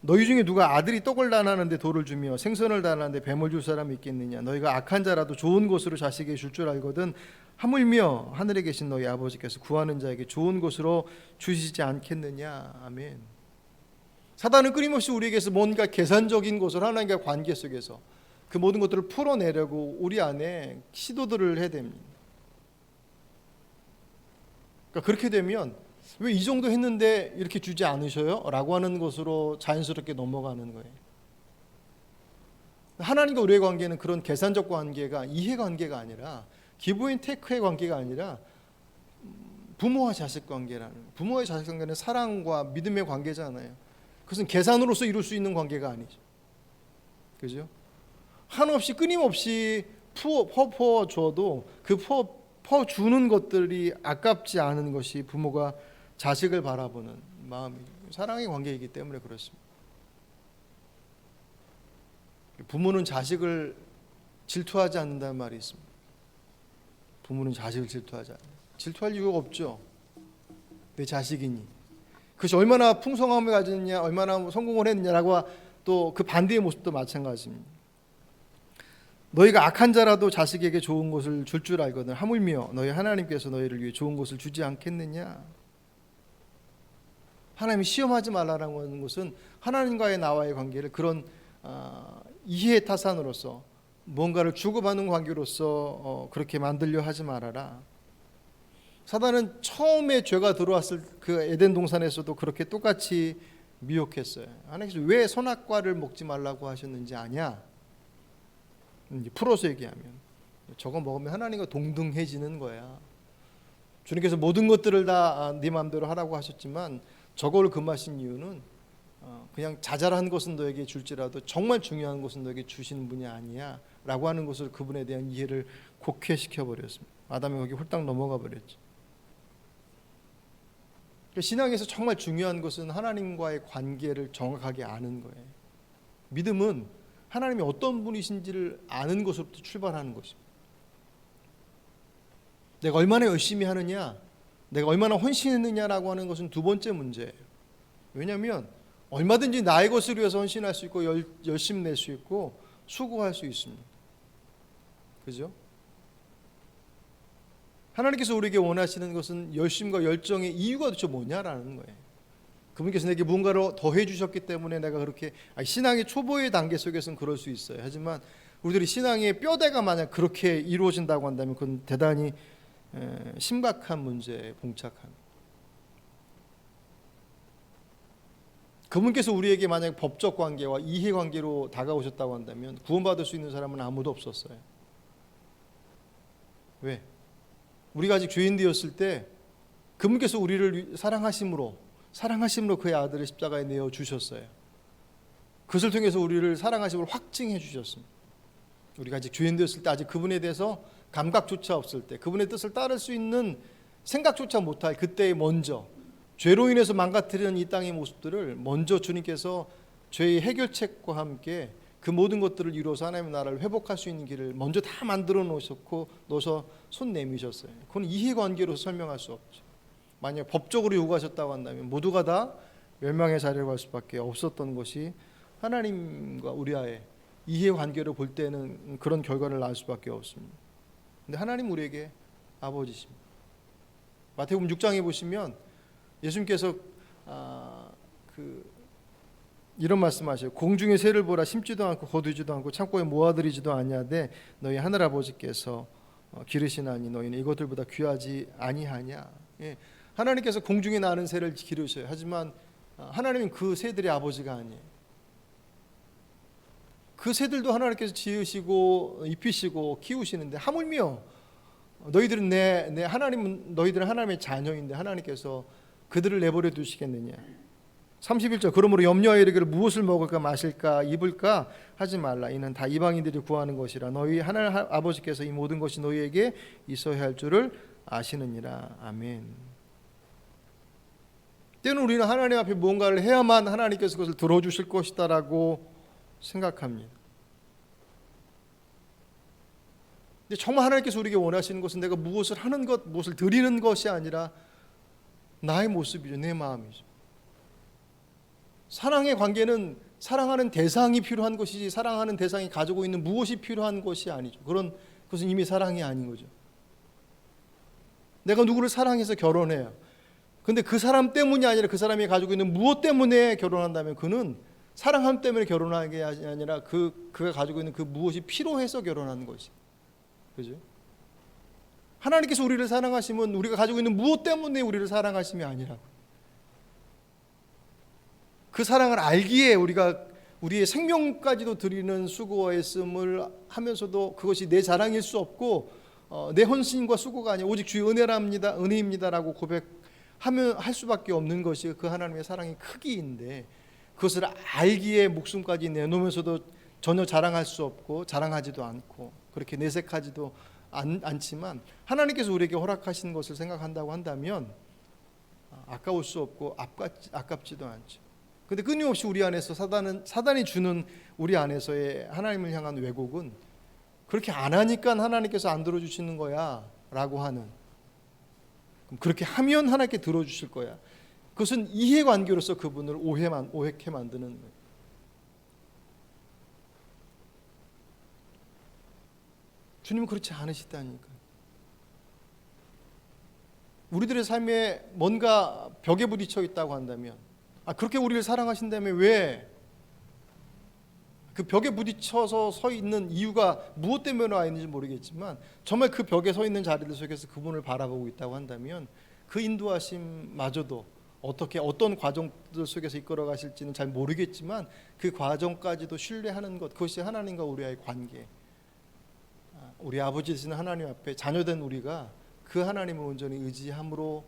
너희 중에 누가 아들이 떡을 다나는데 돌을 주며 생선을 다나는데 뱀을 줄 사람이 있겠느냐? 너희가 악한 자라도 좋은 것으로 자식에게 줄 줄 알거든 하물며 하늘에 계신 너희 아버지께서 구하는 자에게 좋은 것으로 주시지 않겠느냐? 아멘. 사단은 끊임없이 우리에게서 뭔가 계산적인 것을 하나님과 관계 속에서 그 모든 것들을 풀어내려고 우리 안에 시도들을 해야 됩니다. 그러니까 그렇게 되면 왜 이 정도 했는데 이렇게 주지 않으셔요? 라고 하는 것으로 자연스럽게 넘어가는 거예요. 하나님과 우리의 관계는 그런 계산적 관계가, 이해관계가 아니라, 기브 앤 테이크의 관계가 아니라 부모와 자식 관계라는, 부모와 자식 관계는 사랑과 믿음의 관계잖아요. 그것은 계산으로서 이룰 수 있는 관계가 아니죠. 그죠? 한없이 끊임없이 퍼주어도 그 퍼주는 것들이 아깝지 않은 것이 부모가 자식을 바라보는 마음이, 사랑의 관계이기 때문에 그렇습니다. 부모는 자식을 질투하지 않는다는 말이 있습니다. 부모는 자식을 질투하지 않아요. 질투할 이유가 없죠. 내 자식이니. 그것이 얼마나 풍성함을 가졌느냐, 얼마나 성공을 했느냐라고 또 그 반대의 모습도 마찬가지입니다. 너희가 악한 자라도 자식에게 좋은 것을 줄 줄 알거든 하물며 너희 하나님께서 너희를 위해 좋은 것을 주지 않겠느냐. 하나님이 시험하지 말라라고 하는 것은 하나님과의 나와의 관계를 그런 이해의 타산으로서 뭔가를 주고받는 관계로서 그렇게 만들려 하지 말아라. 사단은 처음에 죄가 들어왔을 그 에덴 동산에서도 그렇게 똑같이 미혹했어요. 하나님께서 왜 선악과를 먹지 말라고 하셨는지 아냐? 풀어서 얘기하면 저거 먹으면 하나님과 동등해지는 거야. 주님께서 모든 것들을 다 네 마음대로 하라고 하셨지만 저걸 금하신 이유는 그냥 자잘한 것은 너에게 줄지라도 정말 중요한 것은 너에게 주시는 분이 아니야 라고 하는 것을 그분에 대한 이해를 곡해시켜 버렸습니다. 아담이 거기 홀딱 넘어가 버렸죠. 신앙에서 정말 중요한 것은 하나님과의 관계를 정확하게 아는 거예요. 믿음은 하나님이 어떤 분이신지를 아는 것으로부터 출발하는 것입니다. 내가 얼마나 열심히 하느냐, 내가 얼마나 헌신했느냐라고 하는 것은 두 번째 문제예요. 왜냐하면 얼마든지 나의 것을 위해서 헌신할 수 있고 열심 낼 수 있고 수고할 수 있습니다. 그죠? 하나님께서 우리에게 원하시는 것은 열심과 열정의 이유가 도대체 뭐냐라는 거예요. 그분께서 내게 무언가를 더해 주셨기 때문에 내가 그렇게 신앙의 초보의 단계 속에서는 그럴 수 있어요. 하지만 우리들이 신앙의 뼈대가 만약 그렇게 이루어진다고 한다면 그건 대단히 심각한 문제에 봉착합니다. 그분께서 우리에게 만약 법적 관계와 이해관계로 다가오셨다고 한다면 구원받을 수 있는 사람은 아무도 없었어요. 왜? 우리가 아직 죄인 되었을 때 그분께서 우리를 사랑하심으로 그의 아들을 십자가에 내어 주셨어요. 그것을 통해서 우리를 사랑하심을 확증해 주셨습니다. 우리가 아직 죄인 되었을 때 아직 그분에 대해서 감각조차 없을 때 그분의 뜻을 따를 수 있는 생각조차 못할 그때에 먼저 죄로 인해서 망가뜨리는 이 땅의 모습들을 먼저 주님께서 죄의 해결책과 함께 그 모든 것들을 이루어서 하나님의 나라를 회복할 수 있는 길을 먼저 다 만들어 놓으셨고 넣어서 손 내미셨어요. 그건 이해관계로서 설명할 수 없죠. 만약 법적으로 요구하셨다고 한다면 모두가 다 멸망의 자리로 갈 수밖에 없었던 것이 하나님과 우리와의 이해관계를 볼 때는 그런 결과를 낳을 수밖에 없습니다. 근데 하나님 우리에게 아버지십니다. 마태복음 6장에 보시면 예수님께서 이런 말씀하셔요. 공중의 새를 보라, 심지도 않고 거두지도 않고 창고에 모아들이지도 아니하되 너희 하늘 아버지께서 기르시나니 너희는 이것들보다 귀하지 아니하냐. 예. 하나님께서 공중에 나는 새를 기르셔요. 하지만 하나님은 그 새들의 아버지가 아니에요. 그 새들도 하나님께서 지으시고 입히시고 키우시는데 하물며 너희들은 하나님은 너희들은 하나님의 자녀인데 하나님께서 그들을 내버려 두시겠느냐. 31절 그러므로 염려하여 이르기를 무엇을 먹을까 마실까 입을까 하지 말라. 이는 다 이방인들이 구하는 것이라. 너희 하나님 아버지께서 이 모든 것이 너희에게 있어야 할 줄을 아시느니라. 아멘. 때는 우리는 하나님 앞에 무언가를 해야만 하나님께서 그것을 들어주실 것이다라고 생각합니다. 근데 정말 하나님께서 우리에게 원하시는 것은 내가 무엇을 하는 것, 무엇을 드리는 것이 아니라 나의 모습이죠. 내 마음이죠. 사랑의 관계는 사랑하는 대상이 필요한 것이지 사랑하는 대상이 가지고 있는 무엇이 필요한 것이 아니죠. 그것은 이미 사랑이 아닌 거죠. 내가 누구를 사랑해서 결혼해요. 근데 그 사람 때문이 아니라 그 사람이 가지고 있는 무엇 때문에 결혼한다면 그는 사랑함 때문에 결혼하는 게 아니라 그가 가지고 있는 그 무엇이 필요해서 결혼하는 것이. 그죠? 하나님께서 우리를 사랑하시면 우리가 가지고 있는 무엇 때문에 우리를 사랑하심이 아니라고. 그 사랑을 알기에 우리가 우리의 생명까지도 드리는 수고와 애씀을 하면서도 그것이 내 자랑일 수 없고 내 헌신과 수고가 아니라 오직 주의 은혜입니다라고 고백하면 할 수밖에 없는 것이 그 하나님의 사랑의 크기인데 그것을 알기에 목숨까지 내놓으면서도 전혀 자랑할 수 없고 자랑하지도 않고 그렇게 내색하지도 않지만 하나님께서 우리에게 허락하신 것을 생각한다고 한다면 아까울 수 없고 아깝지도 않죠. 근데 끊임없이 우리 안에서 사단이 주는 우리 안에서의 하나님을 향한 왜곡은 그렇게 안 하니까 하나님께서 안 들어주시는 거야 라고 하는 그렇게 하면 하나님께 들어주실 거야. 그것은 이해관계로서 그분을 오해케 만드는 거예요. 주님은 그렇지 않으시다니까요. 우리들의 삶에 뭔가 벽에 부딪혀 있다고 한다면, 그렇게 우리를 사랑하신다면 왜 그 벽에 부딪혀서 서 있는 이유가 무엇 때문에 와 있는지 모르겠지만, 정말 그 벽에 서 있는 자리들 속에서 그분을 바라보고 있다고 한다면 그 인도하심마저도 어떻게 어떤 과정들 속에서 이끌어 가실지는 잘 모르겠지만 그 과정까지도 신뢰하는 것, 그것이 하나님과 우리와의 관계, 우리 아버지 되시는 하나님 앞에 자녀된 우리가 그 하나님을 온전히 의지함으로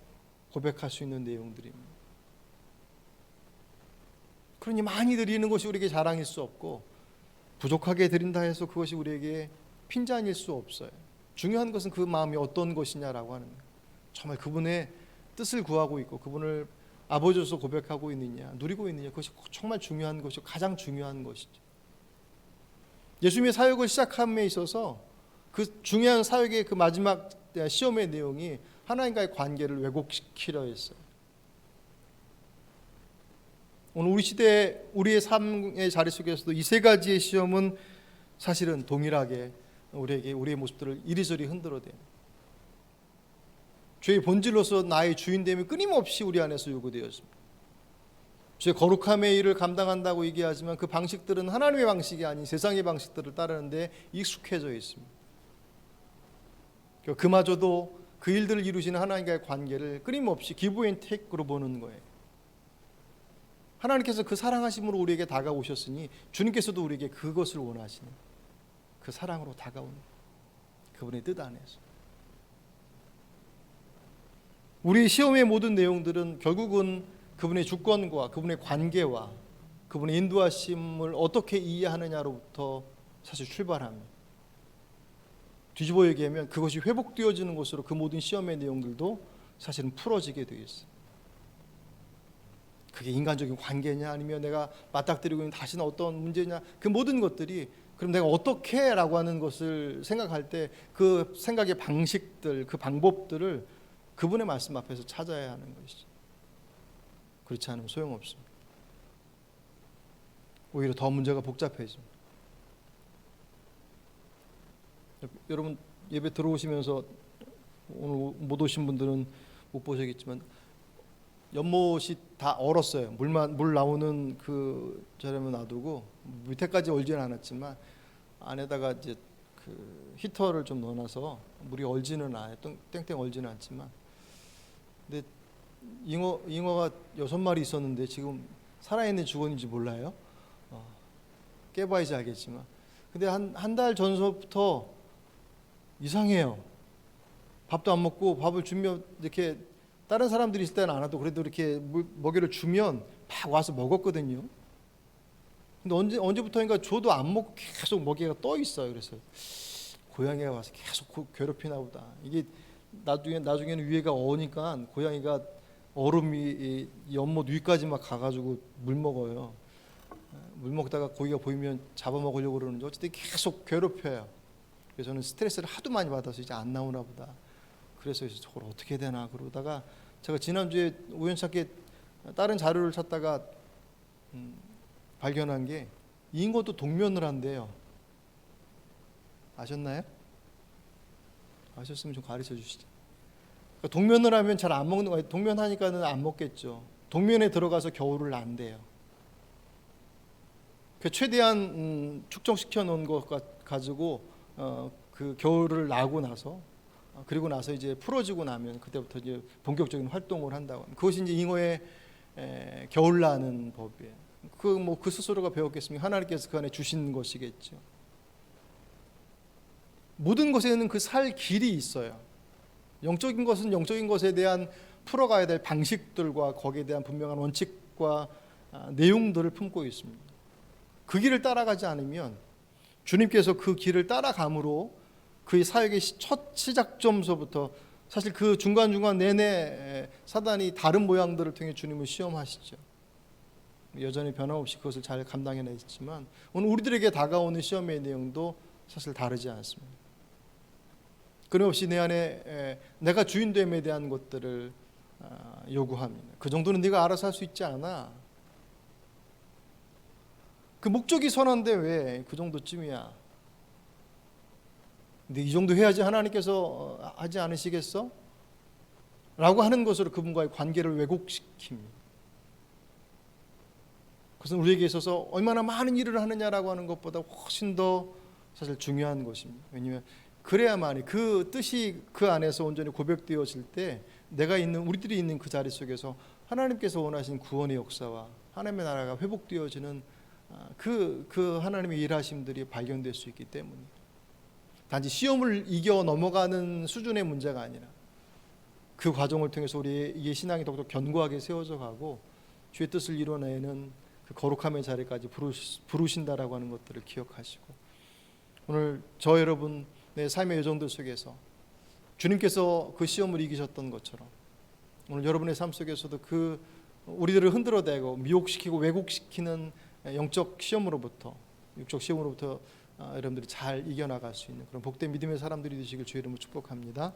고백할 수 있는 내용들입니다. 그러니 많이 드리는 것이 우리에게 자랑일 수 없고, 부족하게 드린다 해서 그것이 우리에게 핀잔일 수 없어요. 중요한 것은 그 마음이 어떤 것이냐라고 하는 거예요. 정말 그분의 뜻을 구하고 있고 그분을 아버지로서 고백하고 있느냐, 누리고 있느냐, 그것이 정말 중요한 것이고 가장 중요한 것이죠. 예수님의 사역을 시작함에 있어서 그 중요한 사역의 그 마지막 시험의 내용이 하나님과의 관계를 왜곡시키려 했어요. 오늘 우리 시대 우리의 삶의 자리 속에서도 이 세 가지의 시험은 사실은 동일하게 우리에게 우리의 모습들을 이리저리 흔들어대요. 죄의 본질로서 나의 주인됨이 끊임없이 우리 안에서 요구되었습니다. 죄의 거룩함의 일을 감당한다고 얘기하지만 그 방식들은 하나님의 방식이 아닌 세상의 방식들을 따르는데 익숙해져 있습니다. 그마저도 그 일들을 이루시는 하나님과의 관계를 끊임없이 기브 앤 테이크로 보는 거예요. 하나님께서 그 사랑하심으로 우리에게 다가오셨으니 주님께서도 우리에게 그것을 원하시는, 그 사랑으로 다가오는 그분의 뜻 안에서 우리 시험의 모든 내용들은 결국은 그분의 주권과 그분의 관계와 그분의 인도하심을 어떻게 이해하느냐로부터 사실 출발합니다. 뒤집어 얘기하면 그것이 회복되어지는 것으로 그 모든 시험의 내용들도 사실은 풀어지게 되어 있어요. 그게 인간적인 관계냐 아니면 내가 맞닥뜨리고 있는 다시는 어떤 문제냐, 그 모든 것들이 그럼 내가 어떻게 라고 하는 것을 생각할 때 그 생각의 방식들, 그 방법들을 그분의 말씀 앞에서 찾아야 하는 것이죠. 그렇지 않으면 소용없습니다. 오히려 더 문제가 복잡해집니다. 여러분 예배 들어오시면서 오늘 못 오신 분들은 못 보셨겠지만 연못이 다 얼었어요. 물 나오는 그 저렴을 놔두고 밑에까지 얼지는 않았지만 안에다가 이제 그 히터를 좀 넣어놔서 물이 얼지는 않아요. 땡땡 얼지는 않지만, 근데 잉어가 6마리 있었는데 지금 살아있는 죽었는지 몰라요. 깨봐야지 알겠지만, 근데 한 달 전서부터 이상해요. 밥도 안 먹고 밥을 주면 이렇게 다른 사람들이 있을 때는 안 와도 그래도 이렇게 먹이를 주면 막 와서 먹었거든요. 근데 언제부터인가 줘도 안 먹고 계속 먹이가 떠 있어요. 그래서 고양이가 와서 계속 괴롭히나 보다. 이게 나중에는 위에가 어니까 고양이가 얼음이 연못 위까지 막 가가지고 물 먹어요. 물 먹다가 고기가 보이면 잡아먹으려고 그러는데 어쨌든 계속 괴롭혀요. 그래서 저는 스트레스를 하도 많이 받아서 이제 안 나오나 보다. 그래서 저걸 어떻게 해야 되나 그러다가 제가 지난주에 우연찮게 다른 자료를 찾다가 발견한 게 잉어도 동면을 한대요. 아셨나요? 아셨으면 좀 가르쳐 주시죠. 그러니까 동면을 하면 잘 안 먹는 거예요. 동면하니까는 안 먹겠죠. 동면에 들어가서 겨울을 난대요. 최대한 축적시켜 놓은 것 가지고 그 겨울을 나고 나서 그리고 나서 이제 풀어지고 나면 그때부터 이제 본격적인 활동을 한다고 합니다. 그것이 이제 잉어의 겨울 나는 법이에요. 그 스스로가 배웠겠습니까? 하나님께서 그 안에 주신 것이겠죠. 모든 것에는 그 살 길이 있어요. 영적인 것은 영적인 것에 대한 풀어가야 될 방식들과 거기에 대한 분명한 원칙과 내용들을 품고 있습니다. 그 길을 따라가지 않으면 주님께서 그 길을 따라감으로 그의 사역의 첫 시작점서부터 사실 그 중간중간 내내 사단이 다른 모양들을 통해 주님을 시험하시죠. 여전히 변함없이 그것을 잘 감당해냈지만 오늘 우리들에게 다가오는 시험의 내용도 사실 다르지 않습니다. 끊임없이 내 안에 내가 주인됨에 대한 것들을 요구합니다. 그 정도는 네가 알아서 할 수 있지 않아. 그 목적이 선한데 왜 그 정도쯤이야? 근데 이 정도 해야지 하나님께서 하지 않으시겠어? 라고 하는 것으로 그분과의 관계를 왜곡시킵니다. 그것은 우리에게 있어서 얼마나 많은 일을 하느냐라고 하는 것보다 훨씬 더 사실 중요한 것입니다. 왜냐하면 그래야만이 그 뜻이 그 안에서 온전히 고백되어질 때 우리들이 있는 그 자리 속에서 하나님께서 원하신 구원의 역사와 하나님의 나라가 회복되어지는 그 하나님의 일하심들이 발견될 수 있기 때문입니다. 단지 시험을 이겨 넘어가는 수준의 문제가 아니라 그 과정을 통해서 우리의 신앙이 더욱더 견고하게 세워져 가고 주의 뜻을 이뤄내는 그 거룩함의 자리까지 부르신다라고 하는 것들을 기억하시고, 오늘 저 여러분의 삶의 여정들 속에서 주님께서 그 시험을 이기셨던 것처럼 오늘 여러분의 삶 속에서도 그 우리들을 흔들어대고 미혹시키고 왜곡시키는 영적 시험으로부터, 육적 시험으로부터 여러분들이 잘 이겨나갈 수 있는 그런 복된 믿음의 사람들이 되시길 주의 이름으로 축복합니다.